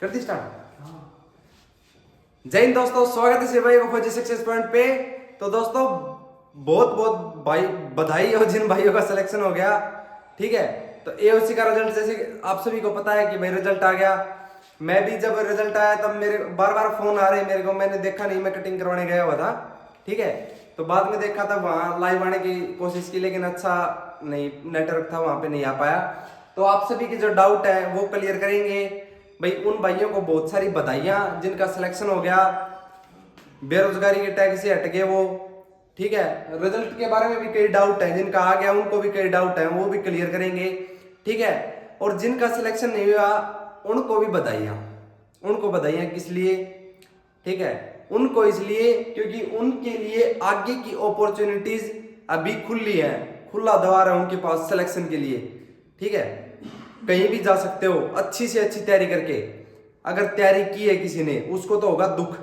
कर दी स्टार्ट। जय हिंद दोस्तों, स्वागत है सिर्फ भाई फौजी सक्सेस पॉइंट पे। तो दोस्तों बहुत बहुत भाई बधाई हो जिन भाइयों का सिलेक्शन हो गया, ठीक है। तो एओसी का रिजल्ट जैसे आप सभी को पता है कि भाई रिजल्ट आ गया। मैं भी जब रिजल्ट आया तब मेरे बार बार फोन आ रहे मेरे को, मैंने देखा नहीं, मैं कटिंग करवाने गया हुआ था, ठीक है। तो बाद में देखा था वहाँ लाइव आने की कोशिश की, लेकिन अच्छा नहीं नेटवर्क था, वहाँ पे नहीं आ पाया। तो आप सभी के जो डाउट है वो क्लियर करेंगे भाई। उन भाइयों को बहुत सारी बधाइयाँ जिनका सिलेक्शन हो गया, बेरोजगारी के टैग से हट गए वो, ठीक है। रिजल्ट के बारे में भी कई डाउट है, जिनका आ गया उनको भी कई डाउट है, वो भी क्लियर करेंगे, ठीक है। और जिनका सिलेक्शन नहीं हुआ उनको भी बधाइयाँ। उनको बधाइयाँ किस लिए, ठीक है। उनको इसलिए क्योंकि उनके लिए आगे की अपॉर्चुनिटीज अभी खुली है, खुला द्वार है उनके पास सिलेक्शन के लिए, ठीक है। कहीं भी जा सकते हो अच्छी से अच्छी तैयारी करके। अगर तैयारी की है किसी ने उसको तो होगा दुख,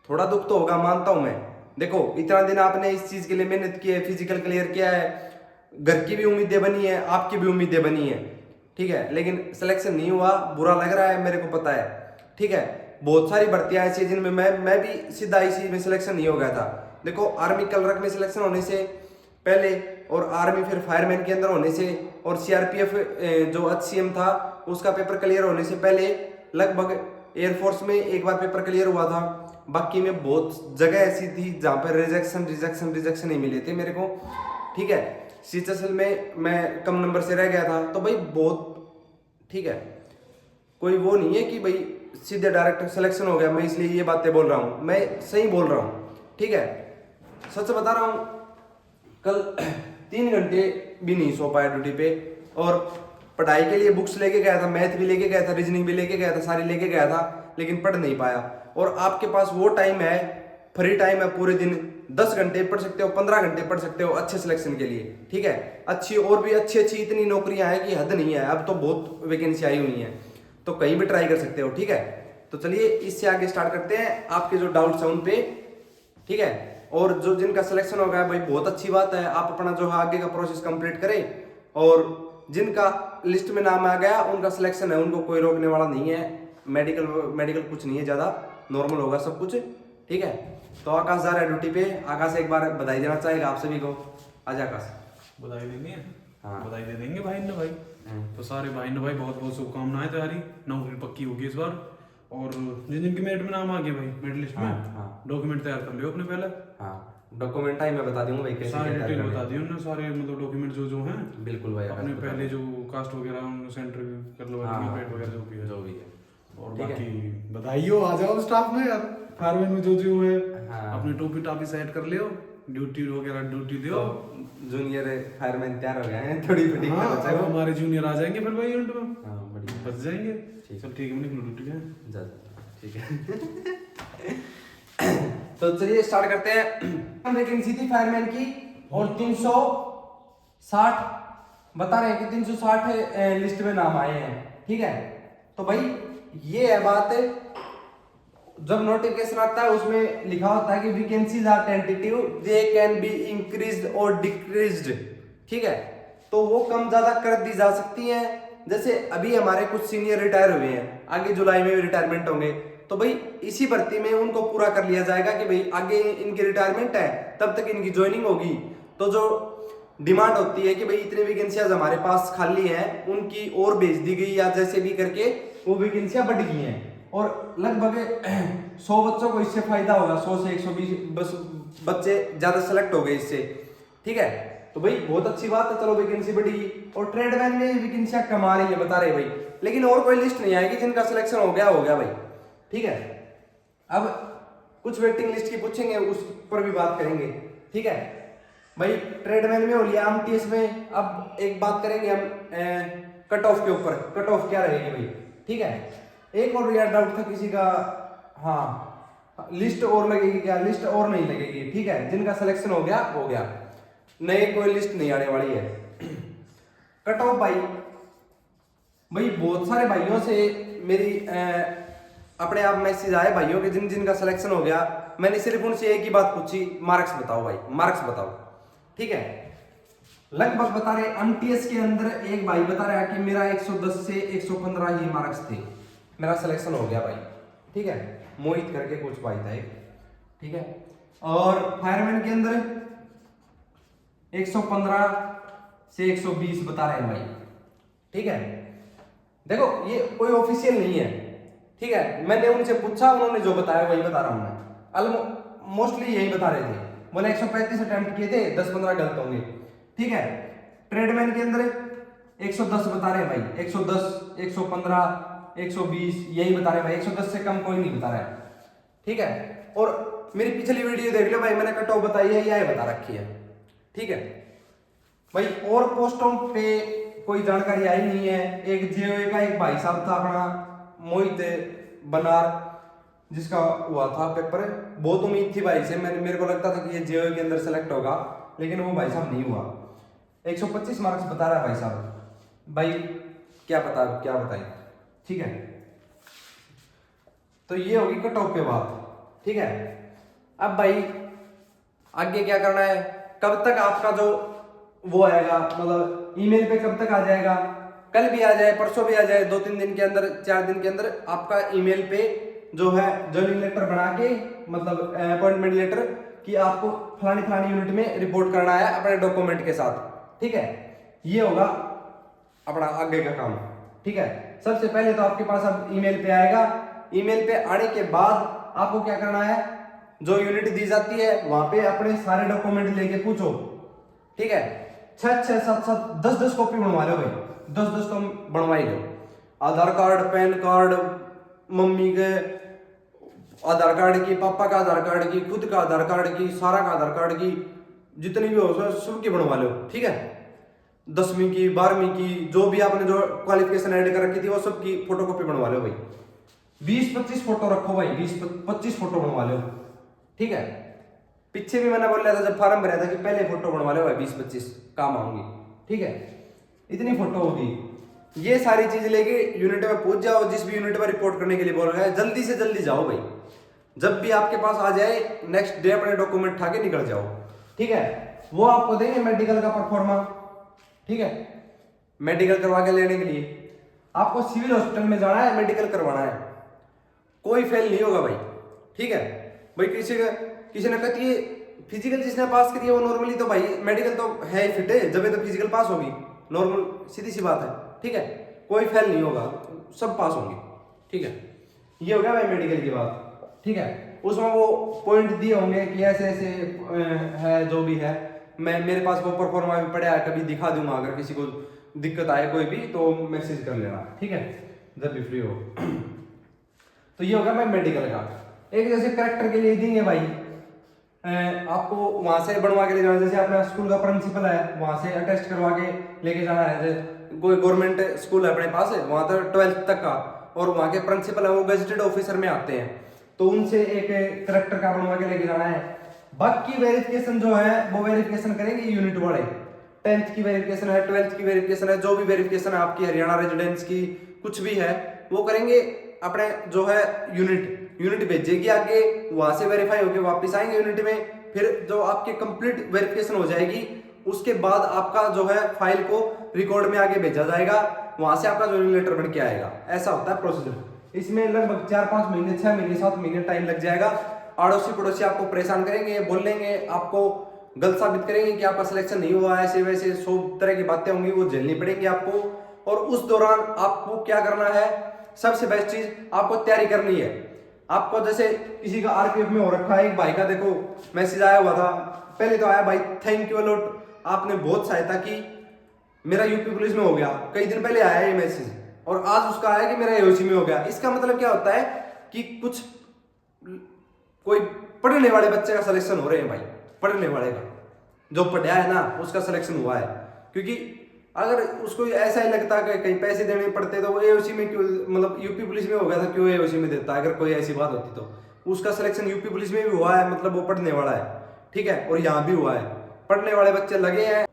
थोड़ा दुख तो होगा, मानता हूं मैं। देखो इतना दिन आपने इस चीज के लिए मेहनत की है, फिजिकल क्लियर किया है, घर की भी उम्मीदें बनी है, आपकी भी उम्मीदें बनी है, ठीक है। लेकिन सिलेक्शन नहीं हुआ, बुरा लग रहा है, मेरे को पता है, ठीक है। बहुत सारी भर्तियां ऐसी जिनमें मैं भी सीधा इसी में सिलेक्शन नहीं हो गया था। देखो आर्मी क्लर्क में सिलेक्शन होने से पहले, और आर्मी फिर फायरमैन के अंदर होने से, और सीआरपीएफ जो HCM था उसका पेपर क्लियर होने से पहले लगभग एयरफोर्स में एक बार पेपर क्लियर हुआ था। बाकी में बहुत जगह ऐसी थी जहाँ पर रिजेक्शन ही मिले थे मेरे को, ठीक है। सीएचएसएल में मैं कम नंबर से रह गया था, तो भाई बहुत, ठीक है। कोई वो नहीं है कि भाई सीधे डायरेक्ट सिलेक्शन हो गया, मैं इसलिए ये बातें बोल रहा हूँ, मैं सही बोल रहा हूँ, ठीक है। सच बता रहा हूँ, कल 3 घंटे भी नहीं सो पाया ड्यूटी पे, और पढ़ाई के लिए बुक्स लेके गया था, मैथ भी लेके गया था, रीजनिंग भी लेके गया था, सारी लेके गया था, लेकिन पढ़ नहीं पाया। और आपके पास वो टाइम है, फ्री टाइम है, पूरे दिन 10 घंटे पढ़ सकते हो, 15 घंटे पढ़ सकते हो अच्छे सिलेक्शन के लिए, ठीक है। अच्छी और भी अच्छी अच्छी इतनी नौकरियां हैं कि हद नहीं है, अब तो बहुत वैकेंसी आई हुई है, तो कहीं भी ट्राई कर सकते हो, ठीक है। तो चलिए इससे आगे स्टार्ट करते हैं, आपके जो डाउट्स हैं उन पे, ठीक है। और जो जिनका सिलेक्शन हो गया भाई बहुत अच्छी बात है, आप अपना जो है आगे का प्रोसेस कंप्लीट करें। और जिनका लिस्ट में नाम आ गया उनका सिलेक्शन है, उनको कोई रोकने वाला नहीं है। मेडिकल कुछ नहीं है, ज़्यादा नॉर्मल होगा सब कुछ, ठीक है। तो आकाश जा रहा है ड्यूटी पे। आकाश एक बार बधाई देना चाहेगा आप सभी को, आजा आकाश। बधाई देंगे, हाँ बधाई दे देंगे भाई ने भाई। तो सारे भाई ने भाई बहुत बहुत शुभकामनाएं, तुम्हारी नौकरी पक्की होगी इस बार। और जिन जिनके मेरिट में नाम आ गया भाई, मेरिट लिस्ट में, हाँ। डॉक्यूमेंट तैयार कर लियो अपने पहले। हाँ डॉक्यूमेंट आई मैं बता दूंगा भाई कैसे सारे क्या डिटेल करना बता है। दियो ना, सारे मतलब डॉक्यूमेंट जो जो हैं। बिल्कुल भाई अपने आकाश पहले जो कास्ट वगैरह उन सेंटर कर लो, हाँ, फिंगरप्रिंट वगैरह जो भी है, जो भी है, और ठीक है। बाकी बधाई हो, आ जाओ स्टाफ में यार, फायरमैन में जो जो है। हाँ। अपनी टोपी टापी सेट कर लियो, ड्यूटी वगैरह ड्यूटी दियो। जूनियर फायरमैन तैयार हो गए हैं, थोड़ी फिटिंग हाँ, का बच्चा अब को। हमारे जूनियर आ जाएंगे फिर भाई इवेंट में, हाँ बढ़िया, बच जाएंगे। ठीक। चल ठीक है, मैं निकलूं ड्यूटी पे। जा ठीक है। तो चलिए स्टार्ट करते हैं। वैकेंसी थी फायरमैन की, और 360 बता रहे हैं कि 360 लिस्ट में नाम आए हैं, ठीक है। तो भाई ये है बात, जब नोटिफिकेशन आता है उसमें लिखा होता है कि vacancies are tentative, they can be increased और डिक्रीज्ड, ठीक है। तो वो कम ज्यादा कर दी जा सकती हैं। जैसे अभी हमारे कुछ सीनियर रिटायर हुए हैं, आगे जुलाई में भी रिटायरमेंट होंगे, तो भाई इसी भर्ती में उनको पूरा कर लिया जाएगा कि भाई आगे इनकी रिटायरमेंट है तब तक इनकी ज्वाइनिंग होगी। तो जो डिमांड होती है कि भाई इतनी वैकेंसियां हमारे पास खाली हैं, उनकी और भेज दी गई, या जैसे भी करके वो वैकेंसियां बढ़ गई हैं, और लगभग 100 बच्चों को इससे फायदा होगा, 100 से 120 बच्चे ज्यादा सेलेक्ट हो गए इससे, ठीक है। तो भाई बहुत अच्छी बात है, चलो वैकेंसी बढ़ी। और ट्रेडमैन में वैकेंसियां कम आ रही है बता रहे भाई, लेकिन और कोई लिस्ट नहीं आएगी, जिनका सिलेक्शन हो गया भाई, ठीक है। अब कुछ वेटिंग लिस्ट की पूछेंगे, उस पर भी बात करेंगे, ठीक है भाई। ट्रेडमैन में हो लिया, एमटीएस में अब एक बात करेंगे हम कट ऑफ के ऊपर, कट ऑफ क्या रहेगी भाई, ठीक है। एक और यार डाउट था किसी का, हाँ लिस्ट और लगेगी क्या, लिस्ट और नहीं लगेगी, ठीक है। जिनका सिलेक्शन हो गया, नए कोई लिस्ट नहीं आने वाली है। कट ऑफ भाई बहुत सारे भाइयों से मेरी अपने आप मैसेज आए भाइयों के जिन जिनका सिलेक्शन हो गया, मैंने सिर्फ उनसे एक ही बात पूछी, मार्क्स बताओ भाई, मार्क्स बताओ, ठीक है। लगभग बता रहे एमटीएस के अंदर एक भाई बता रहा है कि मेरा 110 से 115 ही मार्क्स थे, मेरा सिलेक्शन हो गया भाई, ठीक है। मोहित करके कुछ भाई था एक, ठीक है। और फायरमैन के अंदर 115 से 120 बता रहे हैं भाई, ठीक है। देखो ये कोई ऑफिशियल नहीं है, ठीक है। मैंने उनसे पूछा, उन्होंने जो बताया वही बता रहा हूं मैं। मोस्टली यही बता रहे थे, बोले 135 अटेम्प्ट किए थे, 10-15 गलत होंगे, ठीक है। ट्रेडमैन के अंदर 110 बता रहे हैं भाई, 110, 115, 120 यही बता रहे हैं भाई, 110 से कम कोई नहीं बता रहा है, ठीक है। और मेरी पिछली वीडियो देख लो भाई, मैंने कट ऑफ बताई है, यह बता रखी है, ठीक है भाई। और पोस्टों पे कोई जानकारी आई नहीं है। एक जेओए का एक भाई साहब था अपना मोहित बनार, जिसका हुआ था पेपर, बहुत उम्मीद थी भाई से, मेरे को लगता था कि ये जेओए के अंदर सेलेक्ट होगा, लेकिन वो भाई साहब नहीं हुआ। 125 मार्क्स बता रहा है भाई साहब, भाई क्या बताएं, ठीक है। तो ये होगी कट ऑफ पे बात, ठीक है। अब भाई आगे क्या करना है, कब तक आपका जो वो आएगा, मतलब ईमेल पे कब तक आ जाएगा, कल भी आ जाए, परसों भी आ जाए, 2-3 दिन के अंदर, 4 दिन के अंदर आपका ईमेल पे जो है ज्वाइनिंग लेटर बना के, मतलब अपॉइंटमेंट लेटर कि आपको फलानी यूनिट में रिपोर्ट करना है अपने डॉक्यूमेंट के साथ, ठीक है। ये होगा अपना आगे का काम, ठीक है। सबसे पहले तो आपके पास अब ईमेल पे आएगा, ईमेल पे आने के बाद आपको क्या करना है, जो यूनिट दी जाती है वहां पे अपने सारे डॉक्यूमेंट लेके पूछो, ठीक है। 6-6, 7-7, 10-10 कॉपी बनवा लो भाई, 10-10 तो बनवा ही लो। आधार कार्ड, पैन कार्ड, मम्मी के आधार कार्ड की, पापा का आधार कार्ड की, खुद का आधार कार्ड की, सारा का आधार कार्ड की, जितनी भी हो सबकी बनवा लो, ठीक है। 10वीं की, 12वीं की, जो भी आपने जो क्वालिफिकेशन ऐड कर रखी थी वो सबकी फोटोकॉपी बनवा लो भाई। 20-25 फोटो रखो भाई, 20-25 फोटो बनवा लो, ठीक है। पीछे भी मैंने बोल रहा था जब फॉर्म भरा था कि पहले फोटो बनवा लो भाई, 20-25 काम आऊंगी, ठीक है। इतनी फोटो होगी, ये सारी चीज लेके यूनिट में पहुंच जाओ। जिस भी यूनिट में रिपोर्ट करने के लिए बोल रहा है, जल्दी से जल्दी जाओ भाई, जब भी आपके पास आ जाए नेक्स्ट डे अपने डॉक्यूमेंट उठा के निकल जाओ, ठीक है। वो आपको देंगे मेडिकल का परफॉर्मा, ठीक है। मेडिकल करवा के लेने के लिए आपको सिविल हॉस्पिटल में जाना है, मेडिकल करवाना है, कोई फेल नहीं होगा भाई, ठीक है भाई। किसी ने कहती है फिजिकल जिसने पास करी है वो नॉर्मली तो भाई मेडिकल तो है ही फिट है, जब तो फिजिकल पास होगी, नॉर्मल सीधी सी बात है, ठीक है। कोई फेल नहीं होगा, सब पास होंगे, ठीक है। ये हो गया भाई मेडिकल की बात, ठीक है। उसमें वो पॉइंट दिए होंगे कि ऐसे ऐसे है, जो भी है। मेरे पास वो परफॉर्मा भी पड़ा है, कभी दिखा दूंगा, अगर किसी को दिक्कत आए कोई भी तो मैसेज कर लेना, ठीक है, जब भी फ्री हो। तो ये होगा भाई मेडिकल का। एक जैसे करेक्टर के लिए देंगे भाई, आपको वहां से बनवा के ले जाना, जैसे अपना स्कूल का प्रिंसिपल है वहां से अटेस्ट करवा के लेके जाना है। कोई गवर्नमेंट स्कूल है अपने पास है, वहां तक 12th तक का, और वहां के प्रिंसिपल है वो गजेटेड ऑफिसर में आते हैं, तो उनसे एक करेक्टर का बनवा के लेके जाना है। बाकी वेरिफिकेशन जो है वो वेरिफिकेशन करेंगे यूनिट वाले, 10th की वेरिफिकेशन है, 12th की वेरिफिकेशन है, जो भी वेरिफिकेशन है आपकी हरियाणा रेजिडेंस की कुछ भी है वो करेंगे अपने जो है यूनिट भेजेगी आगे, वहां से वेरीफाई होके वापस आएंगे यूनिट में। फिर जो आपकी कंप्लीट वेरिफिकेशन हो जाएगी उसके बाद आपका जो है फाइल को रिकॉर्ड में आगे भेजा जाएगा, वहां से आपका ज्वाइनिंग लेटर बन के आएगा। ऐसा होता है प्रोसीजर। इसमें लगभग 4-5 महीने, 6 महीने, 7 महीने टाइम लग जाएगा। अड़ोसी पड़ोसी आपको परेशान करेंगे, बोलेंगे, आपको गलत साबित करेंगे कि आपका सिलेक्शन नहीं हुआ, ऐसे वैसे 100 तरह की बातें होंगी, वो झेलनी पड़ेंगी आपको। और उस दौरान आपको क्या करना है, सबसे बेस्ट चीज आपको तैयारी करनी है। आपको जैसे किसी का आरपीएफ में हो रखा है, एक भाई का देखो मैसेज आया हुआ था, पहले तो आया भाई थैंक यू अलॉट, आपने बहुत सहायता की, मेरा यूपी पुलिस में हो गया, कई दिन पहले आया ये मैसेज, और आज उसका आया कि मेरा एओसी में हो गया। इसका मतलब क्या होता है कि कुछ कोई पढ़ने वाले बच्चे का सिलेक्शन हो रहे हैं भाई, पढ़ने वाले का जो पढ़ा है ना उसका सिलेक्शन हुआ है। क्योंकि अगर उसको ऐसा ही लगता कि कहीं पैसे देने पड़ते तो वो एओसी में क्यों, मतलब यूपी पुलिस में हो गया था, क्यों एओसी में देता, अगर कोई ऐसी बात होती तो। उसका सिलेक्शन यूपी पुलिस में भी हुआ है, मतलब वो पढ़ने वाला है, ठीक है, और यहाँ भी हुआ है, पढ़ने वाले बच्चे लगे हैं।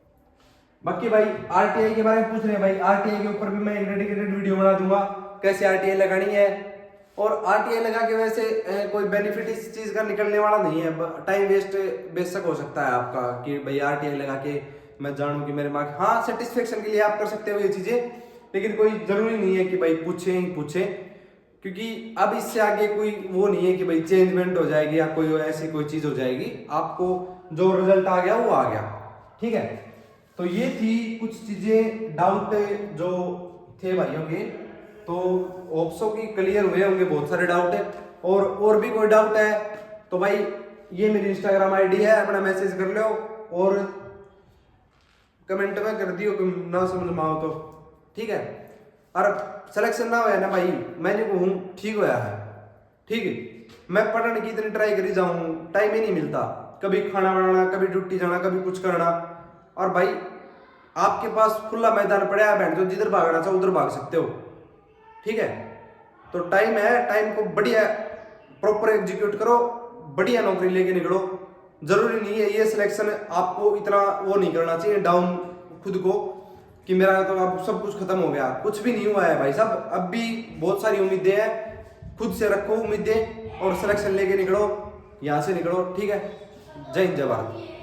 बाकी भाई आरटीआई के बारे में पूछ रहे हैं भाई, आरटीआई के ऊपर भी मैं एक डेडिकेटेड वीडियो बना दूंगा, कैसे आरटीआई लगानी है। और आरटीआई लगा के वैसे कोई बेनिफिट इस चीज का निकलने वाला नहीं है, टाइम वेस्ट बेशक हो सकता है आपका कि भाई आरटीआई लगा के मैं जानूं कि मेरे मार्क्स, हाँ सेटिस्फेक्शन के लिए आप कर सकते हो ये चीजें, लेकिन कोई जरूरी नहीं है कि भाई पूछे ही पूछे, क्योंकि अब इससे आगे कोई वो नहीं है कि भाई चेंजमेंट हो जाएगी या कोई ऐसी कोई चीज हो जाएगी। आपको जो रिजल्ट आ गया वो आ गया, ठीक है। तो ये थी कुछ चीजें, डाउट जो थे भाइयों के, तो ऑप्शो की क्लियर हुए होंगे बहुत सारे डाउट है। और भी कोई डाउट है तो भाई ये मेरी इंस्टाग्राम आईडी है, अपना मैसेज कर लो और कमेंट में कर दियो कि ना समझ में आओ तो, ठीक है। और सिलेक्शन ना होया ना भाई, मैंने कहूँ ठीक होया है, ठीक है। मैं पढ़ने की इतनी ट्राई करी जाऊँ, टाइम ही नहीं मिलता, कभी खाना बनाना, कभी ड्यूटी जाना, कभी कुछ करना। और भाई आपके पास खुला मैदान पड़ा है, बैठ जो जिधर भागना चाहो उधर भाग सकते हो, ठीक है। तो टाइम है, टाइम को बढ़िया प्रॉपर एग्जीक्यूट करो, बढ़िया नौकरी लेके निकलो। जरूरी नहीं है ये सिलेक्शन आपको इतना वो नहीं करना चाहिए डाउन खुद को कि मेरा तो अब सब कुछ खत्म हो गया। कुछ भी नहीं हुआ है भाई साहब, अब भी बहुत सारी उम्मीदें हैं, खुद से रखो उम्मीदें और सिलेक्शन लेके निकलो, यहाँ से निकलो, ठीक है। जय हिंद जय भारत।